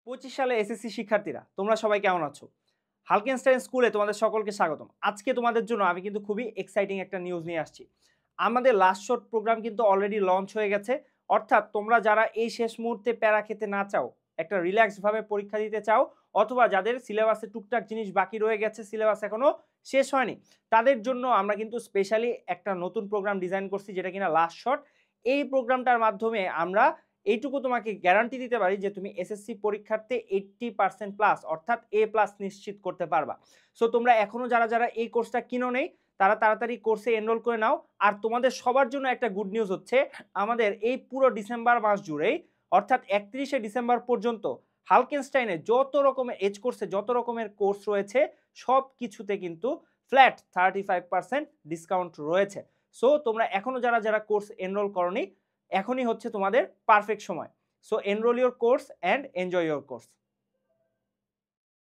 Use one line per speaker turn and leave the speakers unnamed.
25 সালে এসএসসি শিক্ষার্থীরা তোমরা সবাই কেমন আছো? হালকেনস্টাইন স্কুলে তোমাদের সকলকে স্বাগতম। আজকে তোমাদের জন্য আমি কিন্তু খুবই এক্সাইটিং একটা নিউজ নিয়ে আসছি। আমাদের লাস্ট শট প্রোগ্রাম কিন্তু অলরেডি লঞ্চ হয়ে গেছে। অর্থাৎ তোমরা যারা এই শেষ মুহূর্তে প্যারা খেতে না চাও, একটা রিল্যাক্স ভাবে পরীক্ষা দিতে চাও, অথবা যাদের সিলেবাসে টুকটাক জিনিস বাকি রয়ে গেছে, সিলেবাস এখনো শেষ হয়নি, তাদের জন্য আমরা কিন্তু স্পেশালি একটা নতুন প্রোগ্রাম ডিজাইন করছি যেটা কিনা লাস্ট শট। এই প্রোগ্রামটার মাধ্যমে আমরা এইটুকু তোমাকে গ্যারান্টি দিতে পারি যে তুমি এসএসসি পরীক্ষার্থে 80% প্লাস অর্থাৎ এ প্লাস নিশ্চিত করতে পারবা। সো তোমরা এখনো যারা যারা এই কোর্সটা কিনো নেই তারা তাড়াতাড়ি কোর্সে এনরোল করে নাও। আর তোমাদের সবার জন্য একটা গুড নিউজ হচ্ছে, আমাদের এই পুরো ডিসেম্বর মাস জুড়েই অর্থাৎ 31শে ডিসেম্বর পর্যন্ত হালকেনস্টাইনে যত রকমের এজ কোর্সে যত রকমের কোর্স রয়েছে সব কিছুতে কিন্তু ফ্ল্যাট 35% ডিসকাউন্ট রয়েছে। সো তোমরা এখনো যারা যারা কোর্স এনরোল করনি, এখনই হচ্ছে তোমাদের পারফেক্ট সময়। So enrol your course and enjoy your course.